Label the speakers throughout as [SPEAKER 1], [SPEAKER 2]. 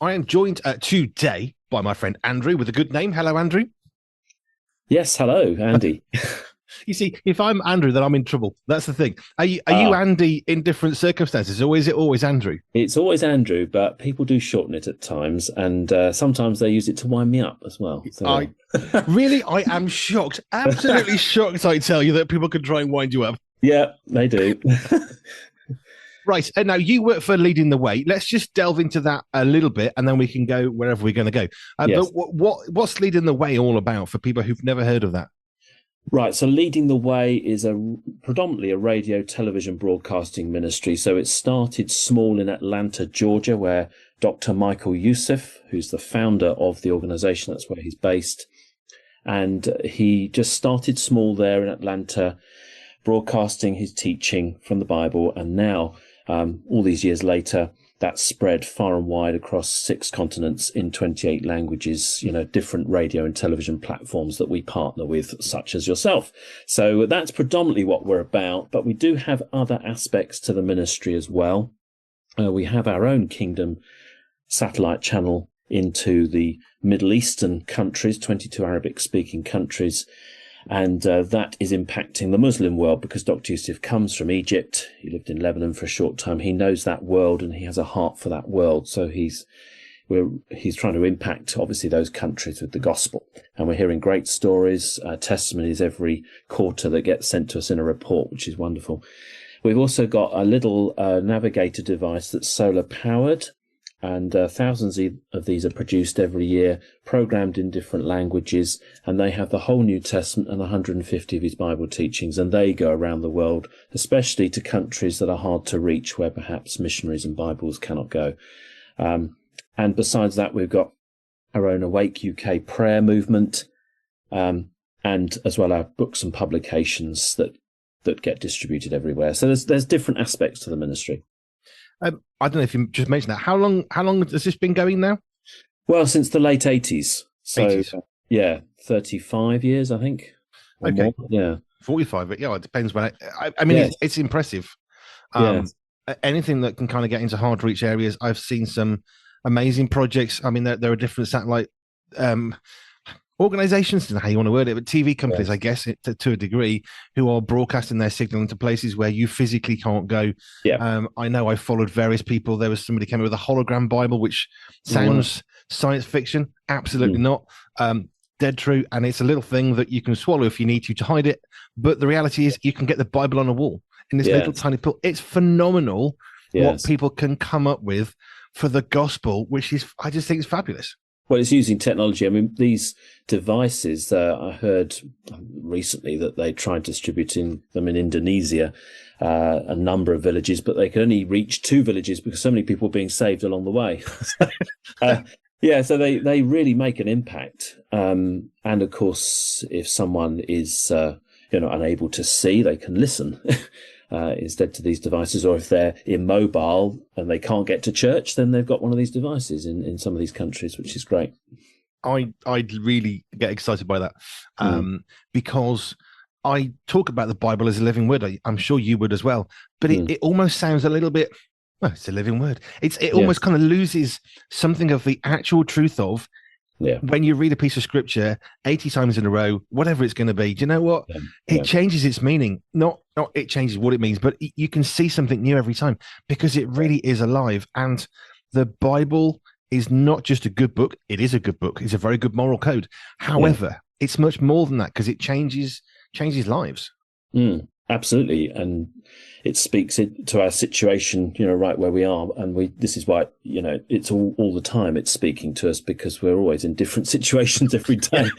[SPEAKER 1] I am joined today by my friend Andrew with a good name. Hello, Andrew.
[SPEAKER 2] Yes, hello, Andy.
[SPEAKER 1] You see, if I'm Andrew, then I'm in trouble. That's the thing. Are you
[SPEAKER 2] Ah,
[SPEAKER 1] Andy in different circumstances, or is it always Andrew?
[SPEAKER 2] it's always Andrew, but people do shorten it at times, and sometimes they use it to wind me up as well. So
[SPEAKER 1] I
[SPEAKER 2] yeah,
[SPEAKER 1] really, I am shocked, absolutely shocked. I tell you that people can try and wind you up.
[SPEAKER 2] yeah, they do.
[SPEAKER 1] Right, and now you work for Leading the Way. Let's just delve into that a little bit, and then we can go wherever we're going to go. But
[SPEAKER 2] Yes,
[SPEAKER 1] what's Leading the Way all about for people who've never heard of that?
[SPEAKER 2] right. So leading the way is a predominantly a radio television broadcasting ministry. So it started small in Atlanta, Georgia, where Dr. Michael Youssef, who's the founder of the organization, that's where he's based, and he just started small there in Atlanta, broadcasting his teaching from the Bible. And now, all these years later, that's spread far and wide across 6 continents in 28 languages, different radio and television platforms that we partner with, such as yourself. So that's predominantly what we're about, but we do have other aspects to the ministry as well. We have our own kingdom satellite channel into the Middle Eastern countries, 22 Arabic speaking countries. And that is impacting the Muslim world because Dr. Yusuf comes from Egypt. He lived in Lebanon for a short time. He knows that world and he has a heart for that world. So he's trying to impact, obviously, those countries with the gospel. And we're hearing great stories, testimonies every quarter that get sent to us in a report, which is wonderful. We've also got a little navigator device that's solar powered. And thousands of these are produced every year, programmed in different languages, and they have the whole New Testament and 150 of his Bible teachings, and they go around the world, especially to countries that are hard to reach, where perhaps missionaries and Bibles cannot go. And besides that, we've got our own Awake UK prayer movement, and as well our books and publications that get distributed everywhere. So there's different aspects to the ministry.
[SPEAKER 1] I don't know if you just mentioned that. How long has this been going now?
[SPEAKER 2] Well, since the late 80s. So,
[SPEAKER 1] 80s.
[SPEAKER 2] yeah, 35 years, I think, or
[SPEAKER 1] Okay.
[SPEAKER 2] more. Yeah.
[SPEAKER 1] 45. But yeah, it depends when. I mean,
[SPEAKER 2] Yes.
[SPEAKER 1] it's impressive. Um,
[SPEAKER 2] Yes.
[SPEAKER 1] Anything that can kind of get into hard to reach areas. I've seen some amazing projects. I mean, there are different satellite um, organizations, I don't know how you want to word it, but TV companies, I
[SPEAKER 2] Yes.
[SPEAKER 1] guess, to a degree, who are broadcasting their signal into places where you physically can't go.
[SPEAKER 2] Yeah.
[SPEAKER 1] I know I followed various people. There was somebody came up with a hologram Bible, which
[SPEAKER 2] Oh, wow.
[SPEAKER 1] sounds science fiction. Absolutely
[SPEAKER 2] Mm.
[SPEAKER 1] not. Dead true. And it's a little thing that you can swallow if you need to hide it. But the reality is you can get the Bible on a wall in this little
[SPEAKER 2] Yes.
[SPEAKER 1] tiny pill. It's phenomenal what
[SPEAKER 2] Yes.
[SPEAKER 1] people can come up with for the gospel, which is, I just think it's fabulous.
[SPEAKER 2] Well, it's using technology. I mean, these devices, I heard recently that they tried distributing them in Indonesia, a number of villages, but they could only reach 2 villages because so many people were being saved along the way. uh, yeah, so they really make an impact. And of course, if someone is unable to see, they can listen instead to these devices. Or if they're immobile and they can't get to church, then they've got one of these devices in some of these countries, which is great.
[SPEAKER 1] I'd really get excited by that
[SPEAKER 2] Mm,
[SPEAKER 1] because I talk about the Bible as a living word. I'm sure you would as well, but it,
[SPEAKER 2] mm.
[SPEAKER 1] it almost sounds a little bit. Well, it's a living word. It almost
[SPEAKER 2] Yes.
[SPEAKER 1] kind of loses something of the actual truth of
[SPEAKER 2] Yeah.
[SPEAKER 1] when you read a piece of scripture 80 times in a row, whatever it's going to be. Do you know what?
[SPEAKER 2] Yeah.
[SPEAKER 1] It
[SPEAKER 2] Yeah.
[SPEAKER 1] changes its meaning. Not it changes what it means, but you can see something new every time because it really is alive. And the Bible is not just a good book. It is a good book. It's a very good moral code.
[SPEAKER 2] Yeah.
[SPEAKER 1] However, it's much more than that because it changes lives.
[SPEAKER 2] Absolutely. And it speaks to our situation, right where we are. And this is why, it's all the time it's speaking to us because we're always in different situations every
[SPEAKER 1] Yeah.
[SPEAKER 2] day.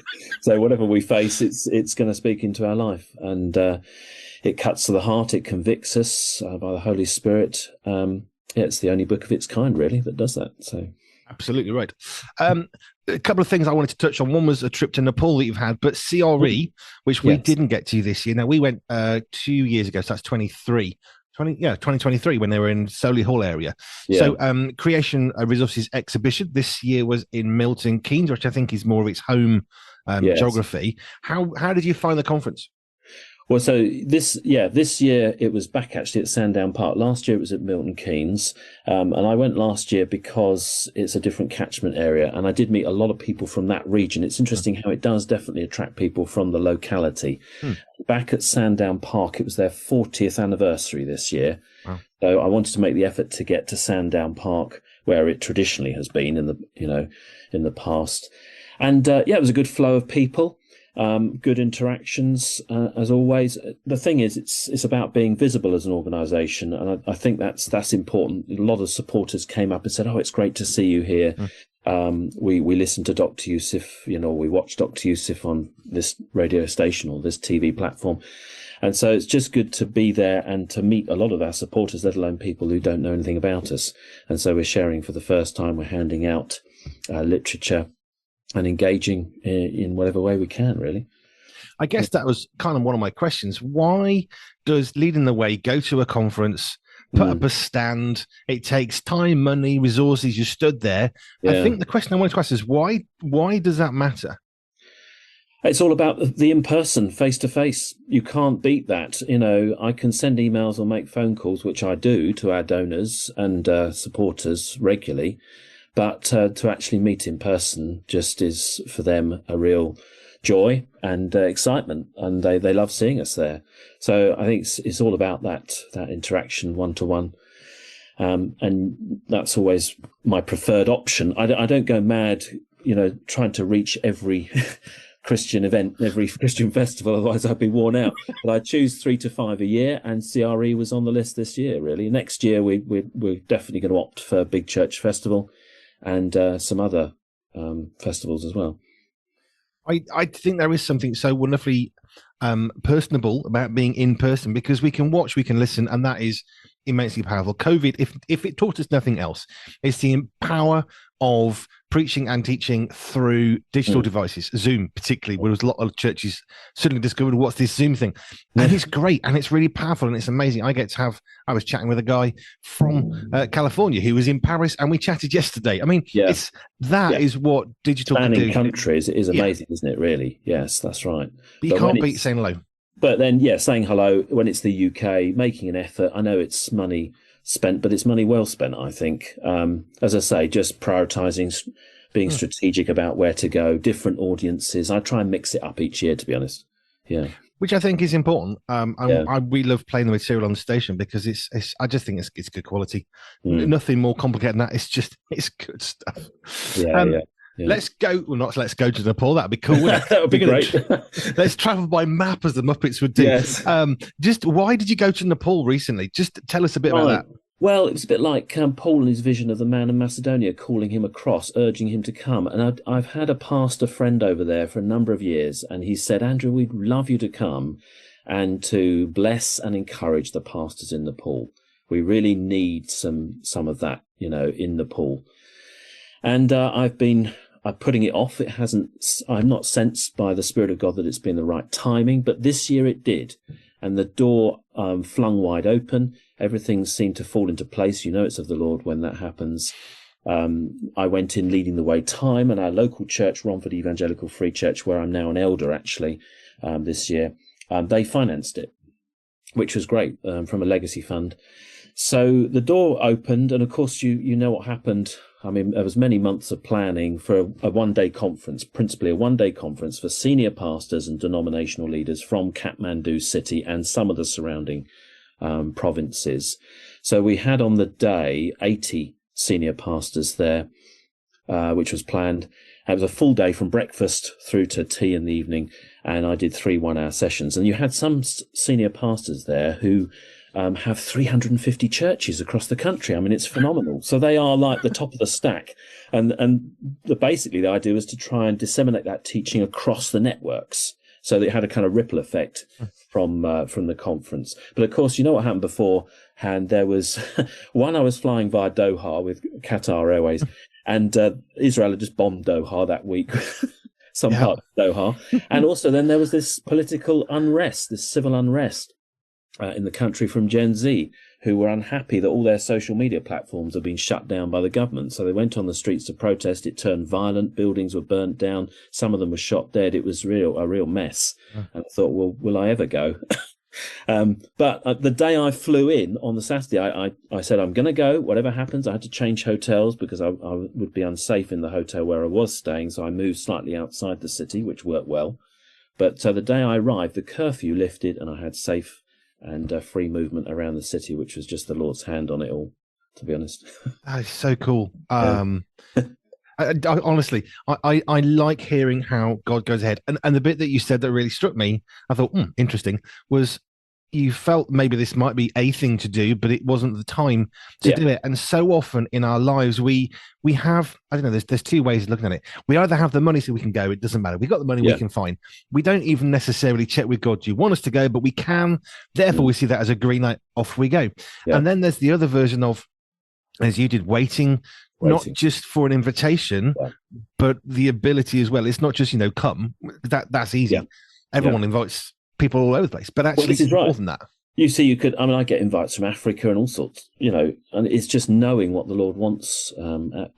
[SPEAKER 2] So whatever we face, it's going to speak into our life. And it cuts to the heart. It convicts us by the Holy Spirit. Yeah, it's the only book of its kind, really, that does that. So,
[SPEAKER 1] Absolutely right. A couple of things I wanted to touch on. One was a trip to Nepal that you've had, but CRE, which we
[SPEAKER 2] yes.
[SPEAKER 1] didn't get to this year. Now, we went 2 years ago, so that's 2023, when they were in Soley Hall area.
[SPEAKER 2] Yeah.
[SPEAKER 1] So Creation Resources exhibition this year was in Milton Keynes, which I think is more of its home
[SPEAKER 2] Yes.
[SPEAKER 1] geography. How did you find the conference?
[SPEAKER 2] Well, so this year it was back actually at Sandown Park. Last year it was at Milton Keynes, and I went last year because it's a different catchment area, and I did meet a lot of people from that region. It's interesting how it does definitely attract people from the locality. Back at Sandown Park, it was their 40th anniversary this year,
[SPEAKER 1] Wow.
[SPEAKER 2] so I wanted to make the effort to get to Sandown Park, where it traditionally has been in the past, and it was a good flow of people. Good interactions, as always. The thing is, it's about being visible as an organisation, and I think that's important. A lot of supporters came up and said, "Oh, it's great to see you here." We listened to Dr. Yusuf, we watched Dr. Yusuf on this radio station or this TV platform, and so it's just good to be there and to meet a lot of our supporters, let alone people who don't know anything about us. And so we're sharing for the first time. We're handing out literature and engaging in whatever way we can, really.
[SPEAKER 1] I guess that was kind of one of my questions. Why does Leading the Way go to a conference, put up a stand? It takes time, money, resources. You stood there.
[SPEAKER 2] Yeah.
[SPEAKER 1] I think the question I wanted to ask is why does that matter?
[SPEAKER 2] It's all about the in-person, face-to-face. You can't beat that. I can send emails or make phone calls, which I do to our donors and supporters regularly. But to actually meet in person just is for them a real joy and excitement, and they love seeing us there. So I think it's all about that interaction one-to-one, and that's always my preferred option. I don't go mad, trying to reach every Christian event, every Christian festival, otherwise I'd be worn out. But I choose 3 to 5 a year, and CRE was on the list this year, really. Next year, we're definitely going to opt for a big church festival and some other festivals as well.
[SPEAKER 1] I think there is something so wonderfully personable about being in person, because we can watch, we can listen, and that is immensely powerful. COVID, if it taught us nothing else, it's the power of preaching and teaching through digital devices, Zoom particularly, where a lot of churches suddenly discovered what's this Zoom thing. And it's great, and it's really powerful, and it's amazing. I was chatting with a guy from California who was in Paris, and we chatted yesterday. I mean, is what digital can do.
[SPEAKER 2] Countries, it is amazing, isn't it, really? Yes, that's right.
[SPEAKER 1] But you can't beat saying hello.
[SPEAKER 2] But then, saying hello when it's the UK, making an effort. I know it's money spent, but it's money well spent, I think. As I say, just prioritising, being strategic about where to go, different audiences. I try and mix it up each year, to be honest. Yeah.
[SPEAKER 1] Which I think is important. We love playing the material on the station because I just think it's good quality. Nothing more complicated than that. It's good stuff.
[SPEAKER 2] Yeah.
[SPEAKER 1] Let's go. Well, let's go to Nepal. That'd be cool. Wouldn't it?
[SPEAKER 2] That would be great.
[SPEAKER 1] Let's travel by map, as the Muppets would do.
[SPEAKER 2] Yes.
[SPEAKER 1] Just why did you go to Nepal recently? Just tell us a bit about that.
[SPEAKER 2] Well, it was a bit like Paul and his vision of the man in Macedonia, calling him across, urging him to come. And I've had a pastor friend over there for a number of years, and he said, Andrew, we'd love you to come and to bless and encourage the pastors in Nepal. We really need some of that, in Nepal. And I'm putting it off. I'm not sensed by the Spirit of God that it's been the right timing, but this year it did. And the door flung wide open. Everything seemed to fall into place. It's of the Lord when that happens. I went in Leading the Way time, and our local church, Romford Evangelical Free Church, where I'm now an elder actually this year, they financed it, which was great, from a legacy fund. So the door opened, and of course you know what happened. I mean, there was many months of planning for a one-day conference, principally a one-day conference for senior pastors and denominational leaders from Kathmandu city and some of the surrounding provinces. So we had on the day 80 senior pastors there, which was planned. It was a full day from breakfast through to tea in the evening, and I did 3 one-hour sessions. And you had some senior pastors there who have 350 churches across the country. I mean, it's phenomenal. So they are like the top of the stack. And basically the idea was to try and disseminate that teaching across the networks, so that it had a kind of ripple effect from the conference. But of course, you know what happened beforehand? There was one, I was flying via Doha with Qatar Airways, and Israel had just bombed Doha that week. Some part of Doha. And also then there was this political unrest, this civil unrest in the country from Gen Z, who were unhappy that all their social media platforms had been shut down by the government. So they went on the streets to protest. It turned violent. Buildings were burnt down. Some of them were shot dead. It was a real mess. And I thought, well, will I ever go? But the day I flew in on the Saturday, I said, I'm going to go, whatever happens. I had to change hotels because I would be unsafe in the hotel where I was staying. So I moved slightly outside the city, which worked well. But the day I arrived, the curfew lifted and I had safe and free movement around the city, which was just the Lord's hand on it all, to be honest.
[SPEAKER 1] That is so cool. Honestly, I like hearing how God goes ahead. And the bit that you said that really struck me, I thought, interesting, was you felt maybe this might be a thing to do, but it wasn't the time to do it. And so often in our lives, we have, I don't know, there's two ways of looking at it. We either have the money so we can go, it doesn't matter. We've got the money, we can fine. We don't even necessarily check with God, do you want us to go? But we can, therefore we see that as a green light, off we go. And then there's the other version of, as you did, waiting. Not just for an invitation, but the ability as well. It's not just, come. That's easy. Everyone invites people all over the place, but actually it's more than that.
[SPEAKER 2] You see, I get invites from Africa and all sorts, and it's just knowing what the Lord wants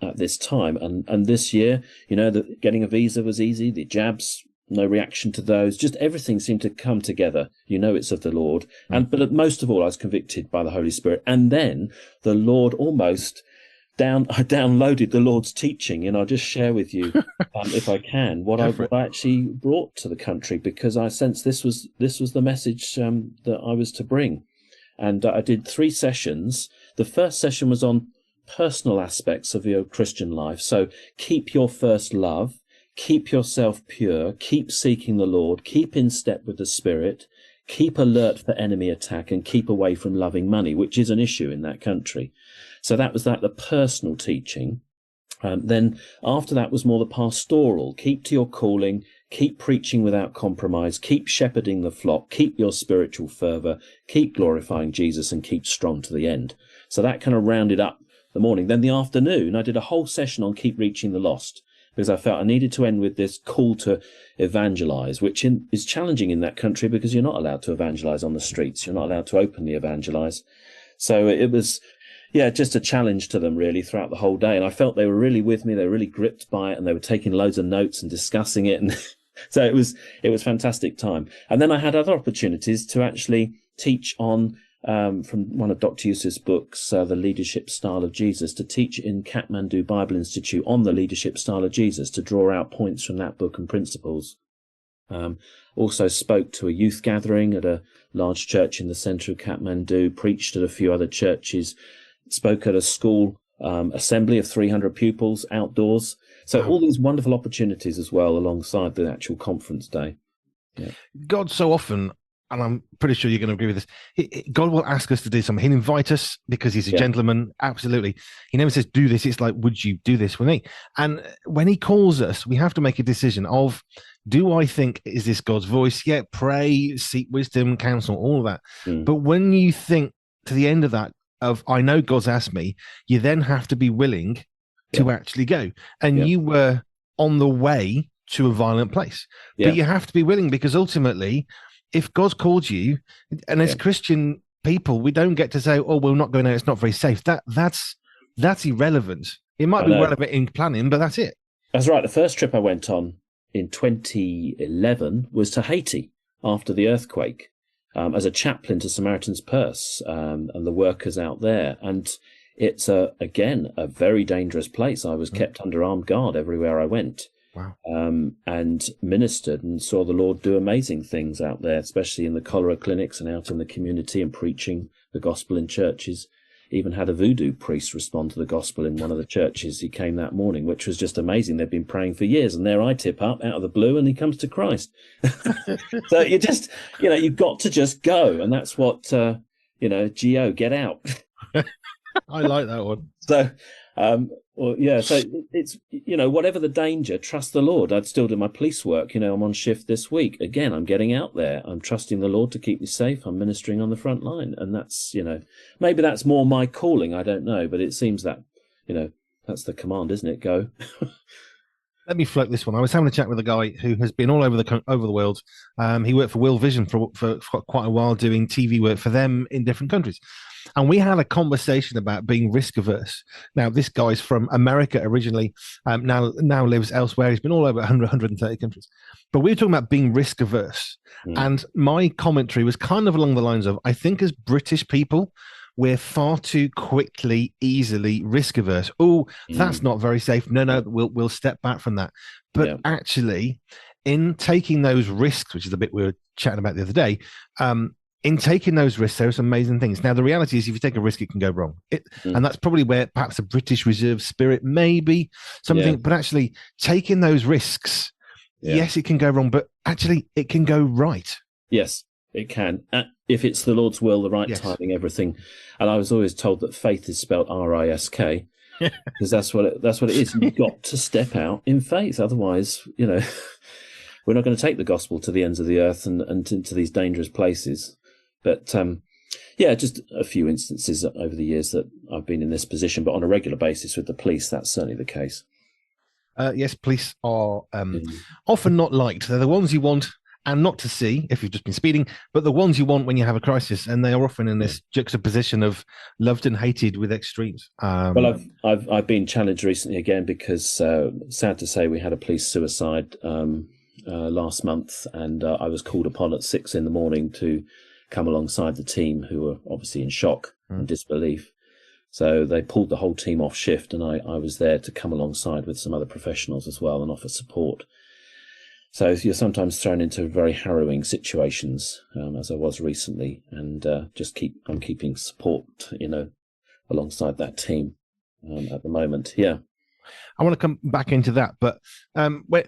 [SPEAKER 2] at this time. And this year, getting a visa was easy. The jabs, no reaction to those. Just everything seemed to come together. It's of the Lord. But most of all, I was convicted by the Holy Spirit. And then the Lord almost... I downloaded the Lord's teaching, and I'll just share with you, if I can, what I actually brought to the country, because I sensed this was the message that I was to bring. And I did 3 sessions. The first session was on personal aspects of your Christian life. So keep your first love, keep yourself pure, keep seeking the Lord, keep in step with the Spirit, keep alert for enemy attack, and keep away from loving money, which is an issue in that country. So that was the personal teaching. Then after that was more the pastoral. Keep to your calling, keep preaching without compromise, keep shepherding the flock, keep your spiritual fervour, keep glorifying Jesus, and keep strong to the end. So that kind of rounded up the morning. Then the afternoon, I did a whole session on keep reaching the lost, because I felt I needed to end with this call to evangelize, which is challenging in that country because you're not allowed to evangelize on the streets. You're not allowed to openly evangelize. So it was... just a challenge to them really throughout the whole day. And I felt they were really with me. They were really gripped by it, and they were taking loads of notes and discussing it. And so it was fantastic time. And then I had other opportunities to actually teach on, from one of Dr. Yusuf's books, The Leadership Style of Jesus, to teach in Kathmandu Bible Institute on the leadership style of Jesus, to draw out points from that book and principles. Also spoke to a youth gathering at a large church in the centre of Kathmandu, preached at a few other churches, spoke at a school assembly of 300 pupils outdoors. So all these wonderful opportunities as well alongside the actual conference day.
[SPEAKER 1] God so often, and I'm pretty sure you're going to agree with this, God will ask us to do something. He'll invite us because he's a gentleman. Absolutely. He never says, do this. It's like, would you do this for me? And when he calls us, we have to make a decision of, do I think, is this God's voice? Yeah, pray, seek wisdom, counsel, all of that. But when you think to the end of that, I know God's asked me, you then have to be willing to actually go. And you were on the way to a violent place. But you have to be willing, because ultimately, if God's called you, and as Christian people, we don't get to say, oh, we're not going out, it's not very safe. That's irrelevant. It might be relevant in planning, but that's it.
[SPEAKER 2] That's right. The first trip I went on in 2011 was to Haiti after the earthquake. As a chaplain to Samaritan's Purse and the workers out there. And it's, again, a very dangerous place. I was kept under armed guard everywhere I went.
[SPEAKER 1] Wow.
[SPEAKER 2] And ministered and saw the Lord do amazing things out there, especially in the cholera clinics and out in the community and preaching the gospel in churches. Even had a voodoo priest respond to the gospel in one of the churches. He came that morning, which was just amazing. They've been praying for years, and there I tip up out of the blue, and he comes to Christ. So you just, you've got to just go, and that's what, Geo, get out.
[SPEAKER 1] I like that one.
[SPEAKER 2] So, so it's, whatever the danger, trust the Lord. I'd still do my police work. I'm on shift this week. Again, I'm getting out there. I'm trusting the Lord to keep me safe. I'm ministering on the front line. And that's, maybe that's more my calling. I don't know. But it seems that, that's the command, isn't it? Go.
[SPEAKER 1] Let me float this one. I was having a chat with a guy who has been all over the world. He worked for World Vision for quite a while, doing TV work for them in different countries. And we had a conversation about being risk averse. Now, this guy's from America originally, now lives elsewhere. He's been all over 130 countries. But we were talking about being risk averse. And my commentary was kind of along the lines of, I think as British people, we're far too easily risk averse. Oh, that's not very safe. No, we'll step back from that. But actually, in taking those risks, which is the bit we were chatting about the other day, in taking those risks, there are some amazing things. Now, the reality is, if you take a risk, it can go wrong. And that's probably where perhaps a British reserve spirit, maybe something, but actually taking those risks, yes, it can go wrong, but actually it can go right.
[SPEAKER 2] Yes, it can. If it's the Lord's will, the right timing, everything. And I was always told that faith is spelled R-I-S-K, because that's what it is. You've got to step out in faith. Otherwise, we're not going to take the gospel to the ends of the earth and into these dangerous places. But just a few instances over the years that I've been in this position, but on a regular basis with the police, that's certainly the case.
[SPEAKER 1] Yes, police are often not liked. They're the ones you want and not to see if you've just been speeding, but the ones you want when you have a crisis, and they are often in this juxtaposition of loved and hated with extremes.
[SPEAKER 2] Well, I've been challenged recently again because, sad to say, we had a police suicide last month, and I was called upon at 6 a.m. to come alongside the team, who were obviously in shock and disbelief. So they pulled the whole team off shift, and I was there to come alongside with some other professionals as well and offer support. So you're sometimes thrown into very harrowing situations, as I was recently, and I'm keeping support, alongside that team at the moment. Yeah.
[SPEAKER 1] I want to come back into that, but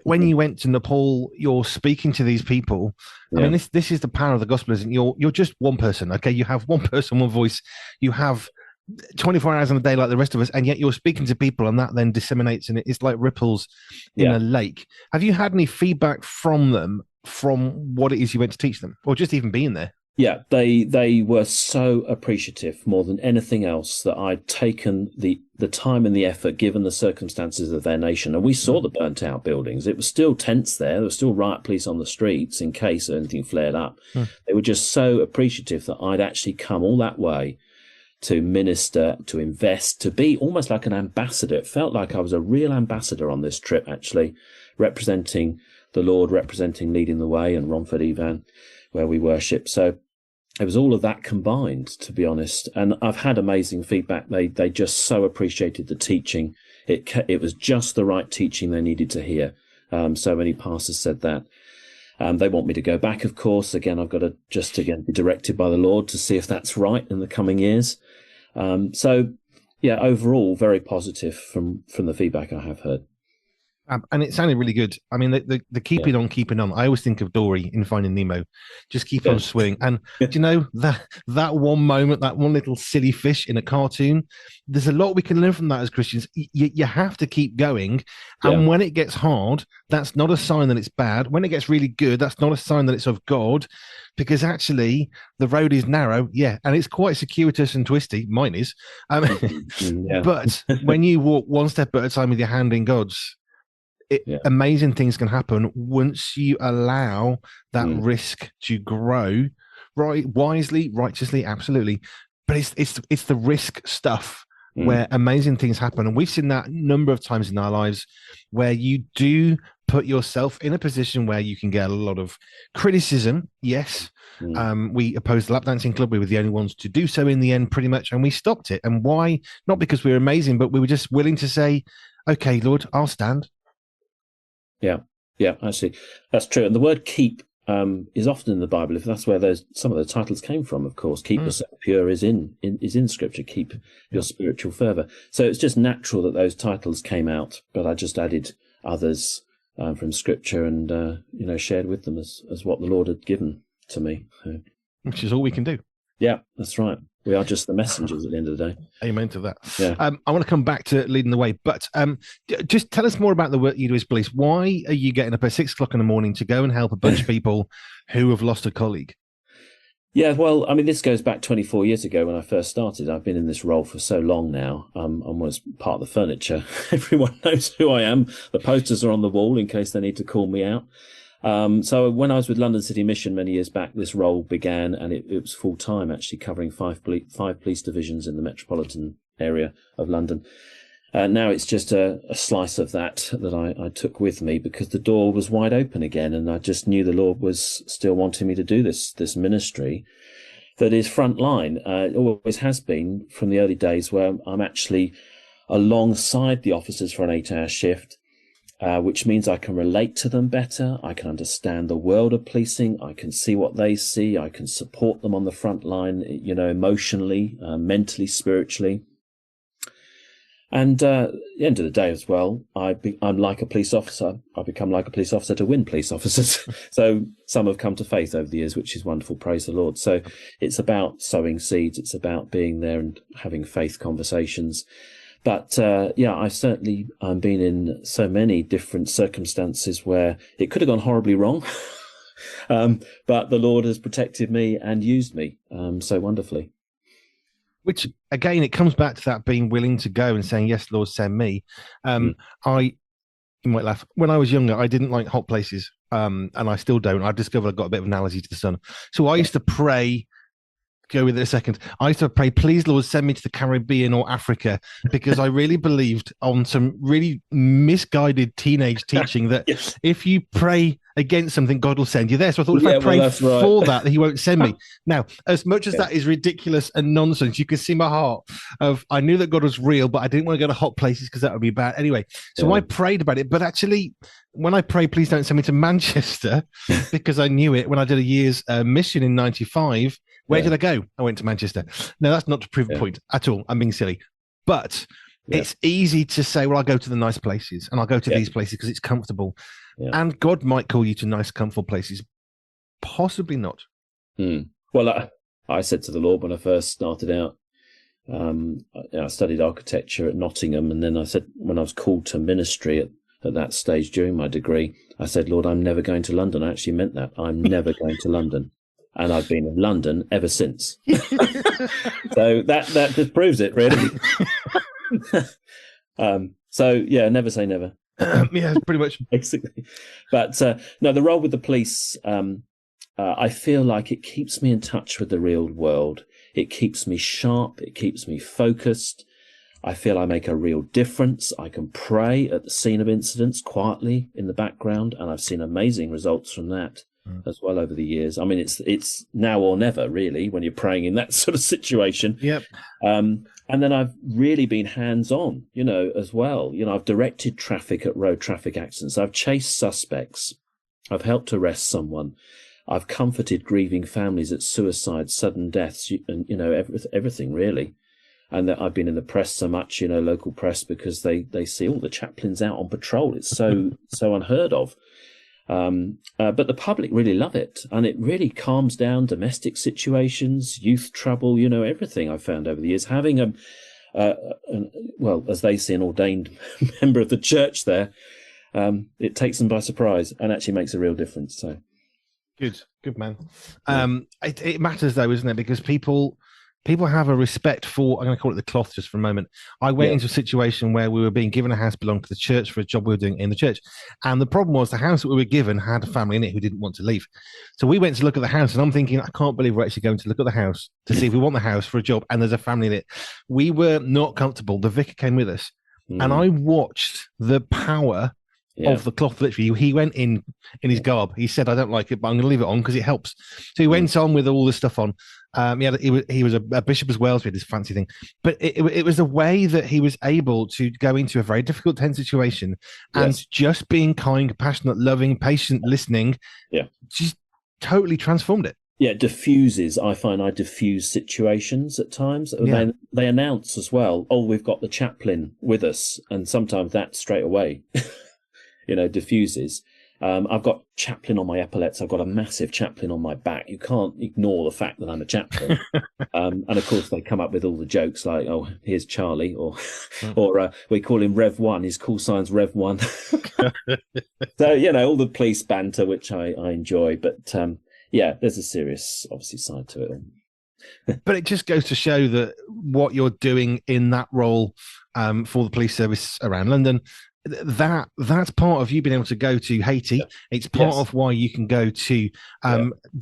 [SPEAKER 1] when you went to Nepal, you're speaking to these people. I mean, this is the power of the gospel, isn't it? You're just one person, okay? You have one person, one voice. You have 24 hours in a day like the rest of us, and yet you're speaking to people, and that then disseminates, and it's like ripples in a lake. Have you had any feedback from them, from what it is you went to teach them, or just even being there?
[SPEAKER 2] Yeah, they were so appreciative more than anything else that I'd taken the time and the effort given the circumstances of their nation. And we saw the burnt out buildings. It was still tense there. There was still riot police on the streets in case anything flared up. They were just so appreciative that I'd actually come all that way to minister, to invest, to be almost like an ambassador. It felt like I was a real ambassador on this trip, actually, representing the Lord, representing Leading the Way and Romford Evan, where we worship. So it was all of that combined, to be honest. And I've had amazing feedback. They just so appreciated the teaching. It was just the right teaching they needed to hear. So many pastors said that. They want me to go back, of course. Again, I've got to just again be directed by the Lord to see if that's right in the coming years. Overall, very positive from the feedback I have heard.
[SPEAKER 1] And it sounded really good. I mean, the keeping on. I always think of Dory in Finding Nemo. Just keep on swimming. And do you know that one moment, that one little silly fish in a cartoon? There's a lot we can learn from that as Christians. You have to keep going. And when it gets hard, that's not a sign that it's bad. When it gets really good, that's not a sign that it's of God. Because actually, the road is narrow, and it's quite circuitous and twisty. Mine is. But when you walk one step at a time with your hand in God's, amazing things can happen once you allow that risk to grow, right? Wisely, righteously, absolutely. But it's the risk stuff where amazing things happen, and we've seen that a number of times in our lives, where you do put yourself in a position where you can get a lot of criticism. Yes, we opposed the lap dancing club. We were the only ones to do so in the end, pretty much, and we stopped it. And why? Not because we were amazing, but we were just willing to say, "Okay, Lord, I'll stand."
[SPEAKER 2] Yeah, actually, that's true. And the word "keep" is often in the Bible. If that's where some of the titles came from, of course. "Keep yourself pure" is in Scripture. Keep your spiritual fervor. So it's just natural that those titles came out, but I just added others from Scripture and shared with them as what the Lord had given to me. So,
[SPEAKER 1] which is all we can do.
[SPEAKER 2] Yeah, that's right. We are just the messengers at the end of the day.
[SPEAKER 1] Amen to that.
[SPEAKER 2] Yeah.
[SPEAKER 1] I want to come back to Leading the Way, but just tell us more about the work you do as police. Why are you getting up at 6 o'clock in the morning to go and help a bunch of people who have lost a colleague?
[SPEAKER 2] Yeah, well, I mean, this goes back 24 years ago when I first started. I've been in this role for so long now. I'm almost part of the furniture. Everyone knows who I am. The posters are on the wall in case they need to call me out. So when I was with London City Mission many years back, this role began, and it was full time, actually covering five police divisions in the metropolitan area of London. Now it's just a slice of that I took with me because the door was wide open again, and I just knew the Lord was still wanting me to do this ministry that is frontline. It always has been from the early days, where I'm actually alongside the officers for an 8-hour shift, which means I can relate to them better. I can understand the world of policing. I can see what they see. I can support them on the front line, emotionally, mentally, spiritually. And at the end of the day as well, I'm like a police officer. I become like a police officer to win police officers. So some have come to faith over the years, which is wonderful. Praise the Lord. So it's about sowing seeds. It's about being there and having faith conversations. But I've certainly been in so many different circumstances where it could have gone horribly wrong. But the Lord has protected me and used me so wonderfully.
[SPEAKER 1] Which, again, it comes back to that being willing to go and saying, yes, Lord, send me. You might laugh. When I was younger, I didn't like hot places, and I still don't. I've discovered I've got a bit of an allergy to the sun. So I used to pray, go with it a second. I used to pray, please, Lord, send me to the Caribbean or Africa, because I really believed on some really misguided teenage teaching that
[SPEAKER 2] Yes.
[SPEAKER 1] if you pray against something, God will send you there. So I thought if I pray for that, he won't send me. Now, as much as that is ridiculous and nonsense, you can see my heart of, I knew that God was real, but I didn't want to go to hot places because that would be bad. Anyway, so I prayed about it. But actually, when I prayed, please don't send me to Manchester, because I knew it when I did a year's mission in 95. Where did I go? I went to Manchester. No, that's not to prove a point at all. I'm being silly. But it's easy to say, well, I'll go to the nice places and I'll go to these places because it's comfortable. And God might call you to nice, comfortable places. Possibly not.
[SPEAKER 2] Well, I said to the Lord when I first started out, I studied architecture at Nottingham. And then I said, when I was called to ministry at that stage during my degree, I said, Lord, I'm never going to London. I actually meant that. I'm never going to London. And I've been in London ever since. So that just proves it, really. Never say never.
[SPEAKER 1] Yeah, pretty much.
[SPEAKER 2] Basically. But no, the role with the police, I feel like it keeps me in touch with the real world. It keeps me sharp. It keeps me focused. I feel I make a real difference. I can pray at the scene of incidents quietly in the background, and I've seen amazing results from that as well over the years. I mean, it's now or never, really, when you're praying in that sort of situation.
[SPEAKER 1] Yep.
[SPEAKER 2] And then I've really been hands-on, as well. I've directed traffic at road traffic accidents. I've chased suspects. I've helped arrest someone. I've comforted grieving families at suicide, sudden deaths, and, everything really. And that I've been in the press so much, local press, because they see all the chaplains out on patrol. It's so unheard of. But the public really love it, and it really calms down domestic situations, youth trouble, everything I've found over the years. Having as they see, an ordained member of the church there, it takes them by surprise and actually makes a real difference. So good man. It matters though, isn't it? Because people have a respect for, I'm going to call it the cloth just for a moment. I went into a situation where we were being given a house belonging to the church for a job we were doing in the church. And the problem was the house that we were given had a family in it who didn't want to leave. So we went to look at the house, and I'm thinking, I can't believe we're actually going to look at the house to see if we want the house for a job, and there's a family in it. We were not comfortable. The vicar came with us, and I watched the power of the cloth. Literally, he went in his garb. He said, I don't like it, but I'm going to leave it on because it helps. So he went on with all this stuff on. He was a bishop as well, so he had this fancy thing. But it was a way that he was able to go into a very difficult, tense situation and just being kind, compassionate, loving, patient, listening, just totally transformed it. Yeah, diffuses. I find I diffuse situations at times. They announce as well, oh, we've got the chaplain with us. And sometimes that straight away, diffuses. I've got chaplain on my epaulets. I've got a massive chaplain on my back. You can't ignore the fact that I'm a chaplain. And of course, they come up with all the jokes like, "Oh, here's Charlie," or we call him Rev 1. His call sign's Rev 1. So all the police banter, which I enjoy. But yeah, there's a serious, obviously, side to it.
[SPEAKER 1] But it just goes to show that what you're doing in that role for the police service around London, that's part of you being able to go to Haiti. It's part of why you can go to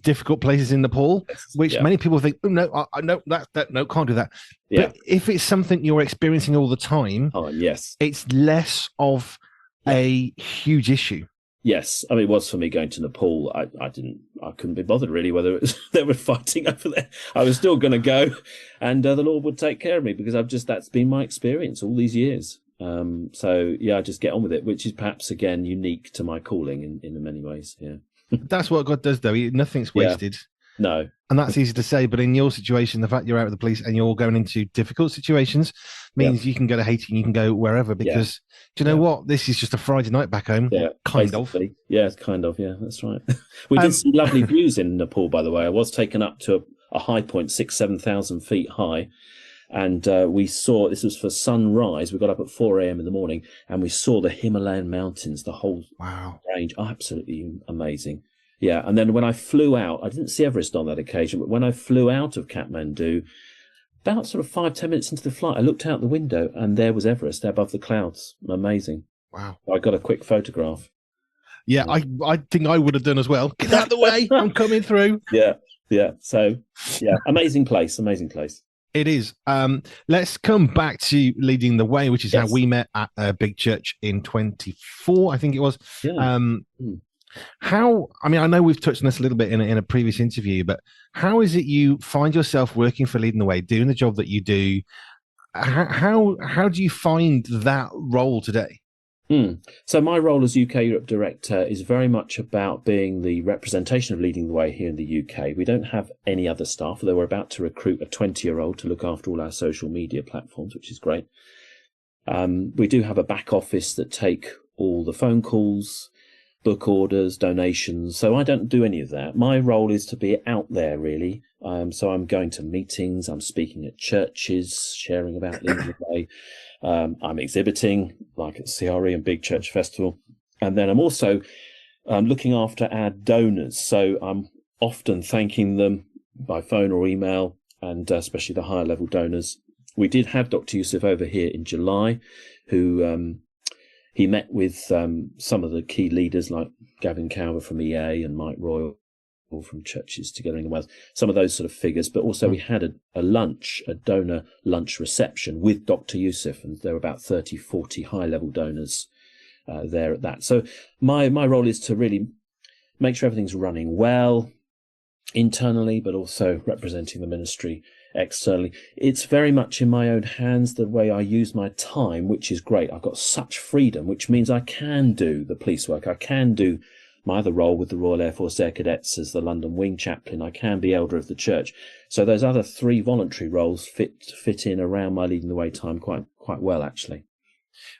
[SPEAKER 1] difficult places in Nepal, which many people think, oh, no, no, no, can't do that.
[SPEAKER 2] Yeah.
[SPEAKER 1] But if it's something you're experiencing all the time, it's less of a huge issue.
[SPEAKER 2] Yes, I mean, it was for me going to Nepal. I couldn't be bothered really whether it was, they were fighting over there. I was still going to go, and the Lord would take care of me because that's been my experience all these years. So yeah, I just get on with it, which is perhaps again unique to my calling in many ways. Yeah,
[SPEAKER 1] that's what God does, though. Nothing's wasted.
[SPEAKER 2] No,
[SPEAKER 1] and that's easy to say, but in your situation, the fact you're out with the police and you're going into difficult situations means you can go to Haiti and you can go wherever because do you know what? This is just a Friday night back home.
[SPEAKER 2] Yeah,
[SPEAKER 1] kind of.
[SPEAKER 2] Yeah, kind of. Yeah, that's right. We did see lovely views in Nepal, by the way. I was taken up to a high point, 7,000 feet high. And we saw, this was for sunrise, we got up at 4 a.m. in the morning and we saw the Himalayan mountains, the whole range. Absolutely amazing. Yeah, and then when I flew out, I didn't see Everest on that occasion, but when I flew out of Kathmandu, about sort of 5-10 minutes into the flight, I looked out the window and there was Everest above the clouds. Amazing.
[SPEAKER 1] Wow.
[SPEAKER 2] I got a quick photograph.
[SPEAKER 1] Yeah, I think I would have done as well. Get out of the way, I'm coming through.
[SPEAKER 2] Yeah. So, yeah, amazing place.
[SPEAKER 1] It is. Let's come back to leading the way, which is how we met at a big church in 24, I think it was.
[SPEAKER 2] Yeah.
[SPEAKER 1] I know we've touched on this a little bit in a previous interview, but how is it you find yourself working for Leading the Way, doing the job that you do? How do you find that role today?
[SPEAKER 2] So my role as UK Europe Director is very much about being the representation of Leading the Way here in the UK. We don't have any other staff, although we're about to recruit a 20-year-old to look after all our social media platforms, which is great. We do have a back office that take all the phone calls, book orders, donations. So I don't do any of that. My role is to be out there, really. So I'm going to meetings, I'm speaking at churches, sharing about Leading the Way. I'm exhibiting, like at CRE and Big Church Festival. And then I'm also looking after our donors. So I'm often thanking them by phone or email, and especially the higher level donors. We did have Dr. Yusuf over here in July, who he met with some of the key leaders like Gavin Cower from EA and Mike Royal from Churches Together in Wales, some of those sort of figures. But also we had a donor lunch reception with Dr. Yusuf, and there were about 30, 40 high-level donors there at that. So my role is to really make sure everything's running well internally, but also representing the ministry externally. It's very much in my own hands, the way I use my time, which is great. I've got such freedom, which means I can do the police work. I can do my other role with the Royal Air Force Air Cadets as the London Wing Chaplain. I can be Elder of the Church. So those other 3 voluntary roles fit in around my Leading the Way time quite well, actually.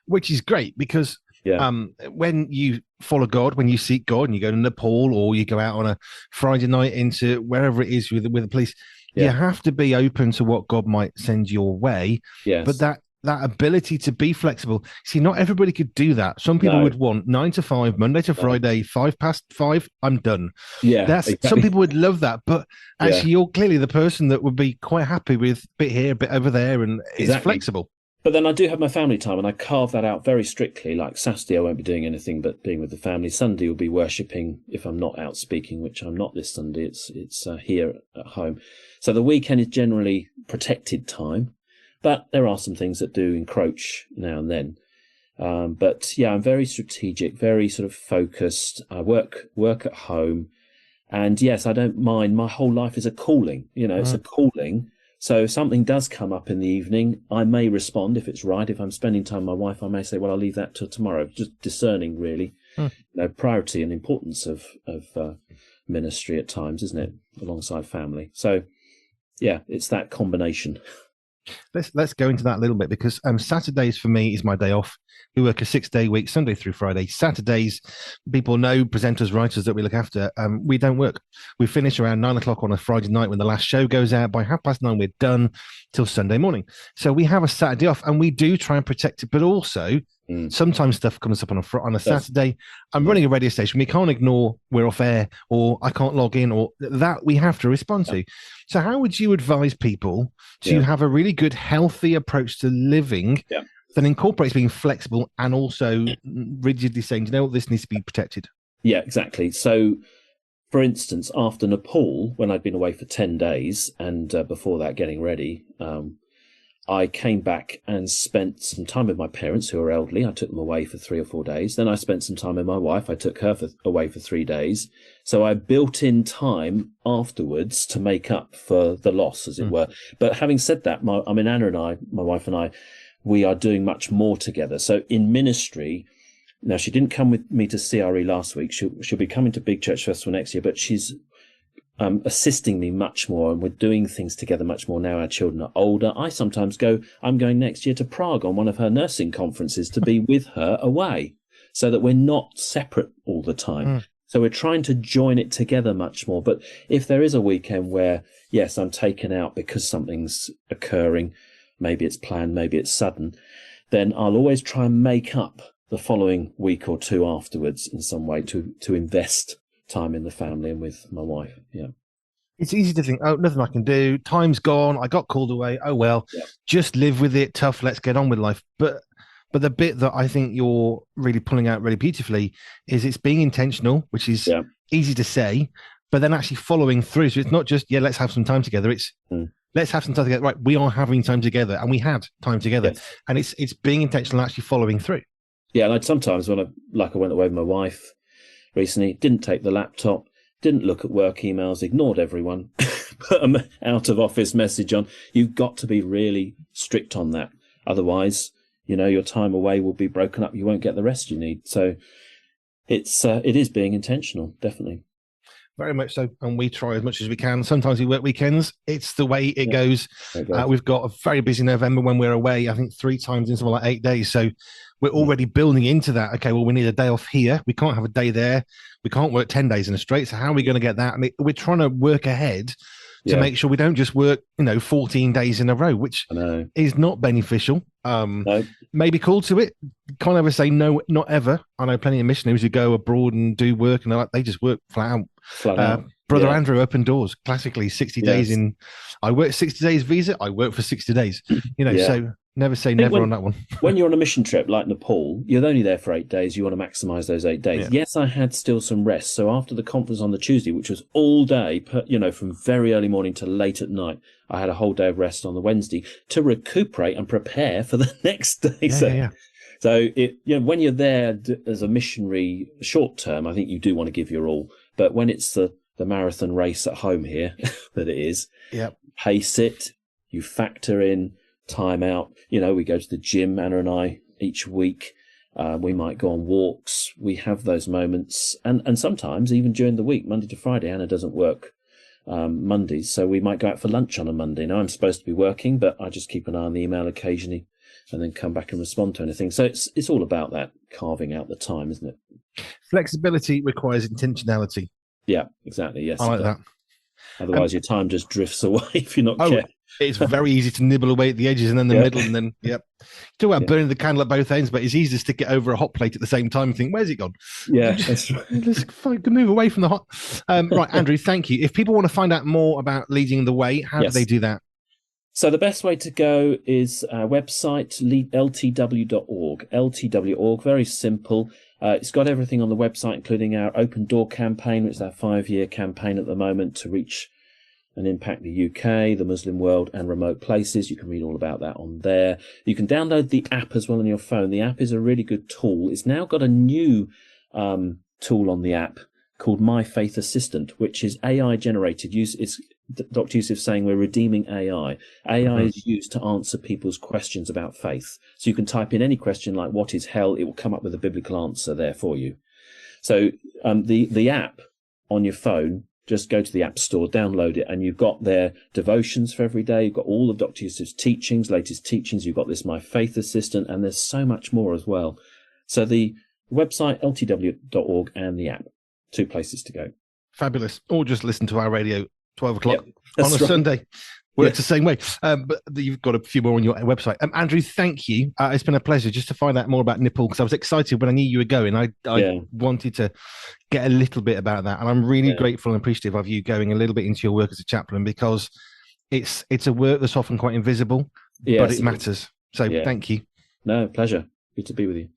[SPEAKER 1] Which is great because when you follow God, when you seek God and you go to Nepal or you go out on a Friday night into wherever it is with the police, you have to be open to what God might send your way.
[SPEAKER 2] Yes.
[SPEAKER 1] But that ability to be flexible. See, not everybody could do that. Some people would want 9 to 5, Monday to Friday, 5:05, I'm done.
[SPEAKER 2] Yeah.
[SPEAKER 1] Exactly. Some people would love that, but actually you're clearly the person that would be quite happy with a bit here, a bit over there, and it's flexible.
[SPEAKER 2] But then I do have my family time, and I carve that out very strictly. Like Saturday, I won't be doing anything but being with the family. Sunday will be worshipping if I'm not out speaking, which I'm not this Sunday. It's here at home. So the weekend is generally protected time, but there are some things that do encroach now and then. But yeah, I'm very strategic, very sort of focused. I work at home, and yes, I don't mind. My whole life is a calling. It's a calling. So if something does come up in the evening, I may respond if it's right. If I'm spending time with my wife, I may say, well, I'll leave that till tomorrow. Just discerning, really. Priority and importance of ministry at times, isn't it? Alongside family. So, yeah, it's that combination.
[SPEAKER 1] Let's go into that a little bit because Saturdays for me is my day off. We work a 6-day week, Sunday through Friday. Saturdays, people know, presenters, writers that we look after, we don't work. We finish around 9 o'clock on a Friday night when the last show goes out. By 9:30, we're done till Sunday morning. So we have a Saturday off, and we do try and protect it, but also Sometimes stuff comes up on a Saturday. I'm running a radio station. We can't ignore we're off air, or I can't log in, or that we have to respond to. So how would you advise people to have a really good, healthy approach to living that incorporates being flexible and also rigidly saying, you know what, this needs to be protected?
[SPEAKER 2] Yeah, exactly. So, for instance, after Nepal, when I'd been away for 10 days and before that getting ready, I came back and spent some time with my parents, who are elderly. I took them away for 3 or 4 days. Then I spent some time with my wife. I took her away for 3 days. So I built in time afterwards to make up for the loss, as it were. But having said that, Anna and I, my wife and I, we are doing much more together. So in ministry, now she didn't come with me to CRE last week. She'll be coming to Big Church Festival next year, but she's assisting me much more, and we're doing things together much more now. Our children are older. I sometimes I'm going next year to Prague on one of her nursing conferences to be with her away, so that we're not separate all the time. So we're trying to join it together much more. But if there is a weekend where, yes, I'm taken out because something's occurring, maybe it's planned, maybe it's sudden, then I'll always try and make up the following week or two afterwards in some way to invest time in the family and with my wife.
[SPEAKER 1] It's easy to think, oh, nothing I can do, time's gone, I got called away, oh well, just live with it, tough, let's get on with life. But the bit that I think you're really pulling out really beautifully is it's being intentional, which is easy to say, but then actually following through. So it's not just, let's have some time together, it's let's have some time together. Right, we are having time together, and we had time together. And it's being intentional and actually following through.
[SPEAKER 2] And sometimes when I went away with my wife recently, didn't take the laptop, didn't look at work emails, ignored everyone, put an out of office message on. You've got to be really strict on that. Otherwise, your time away will be broken up. You won't get the rest you need. So it is being intentional, definitely.
[SPEAKER 1] Very much so. And we try as much as we can. Sometimes we work weekends. It's the way it goes. We've got a very busy November when we're away, I think 3 times in something like 8 days. So we're already building into that. Okay, well, we need a day off here. We can't have a day there. We can't work 10 days in a straight. So how are we going to get that? And we're trying to work ahead to make sure we don't just work, 14 days in a row, which is not beneficial. Maybe call to it. Can't ever say no, not ever. I know plenty of missionaries who go abroad and do work, and they just work flat out. Brother Andrew opened doors classically 60 days in. I work 60 days visa. I work for 60 days, so never say never on that one.
[SPEAKER 2] When you're on a mission trip like Nepal, you're only there for 8 days. You want to maximize those 8 days. Yes, I had still some rest. So after the conference on the Tuesday, which was all day, from very early morning to late at night, I had a whole day of rest on the Wednesday to recuperate and prepare for the next day. So when you're there as a missionary short term, I think you do want to give your all. But when it's the marathon race at home here that it is, pace it, you factor in time out. We go to the gym, Anna and I, each week. We might go on walks. We have those moments. And sometimes even during the week, Monday to Friday, Anna doesn't work Mondays. So we might go out for lunch on a Monday. Now I'm supposed to be working, but I just keep an eye on the email occasionally and then come back and respond to anything. So it's all about that, carving out the time, isn't it?
[SPEAKER 1] Flexibility requires intentionality.
[SPEAKER 2] Yeah, exactly. Yes,
[SPEAKER 1] I like that.
[SPEAKER 2] Otherwise, your time just drifts away if you're not careful.
[SPEAKER 1] It's very easy to nibble away at the edges and then the middle, and then talk about burning the candle at both ends, but it's easy to stick it over a hot plate at the same time and think, where's it gone?
[SPEAKER 2] Yeah, that's right.
[SPEAKER 1] Let's move away from the hot. Right, Andrew, thank you. If people want to find out more about leading the way, how do they do that?
[SPEAKER 2] So the best way to go is our website, ltw.org. ltw.org, very simple. It's got everything on the website, including our Open Door campaign, which is our 5-year campaign at the moment to reach and impact the UK, the Muslim world, and remote places. You can read all about that on there. You can download the app as well on your phone. The app is a really good tool. It's now got a new tool on the app called My Faith Assistant, which is AI generated. It's Dr. Yusuf saying we're redeeming AI. AI is used to answer people's questions about faith. So you can type in any question like, what is hell? It will come up with a biblical answer there for you. So the app on your phone, just go to the App Store, download it, and you've got their devotions for every day. You've got all of Dr. Yusuf's teachings, latest teachings. You've got this My Faith Assistant, and there's so much more as well. So the website, ltw.org, and the app, 2 places to go.
[SPEAKER 1] Fabulous. Or just listen to our radio 12 o'clock on a Sunday. works the same way. But you've got a few more on your website. Andrew, thank you. It's been a pleasure just to find out more about Nepal, because I was excited when I knew you were going. I wanted to get a little bit about that, and I'm really grateful and appreciative of you going a little bit into your work as a chaplain, because it's a work that's often quite invisible, but it matters. So thank you.
[SPEAKER 2] No, pleasure. Good to be with you.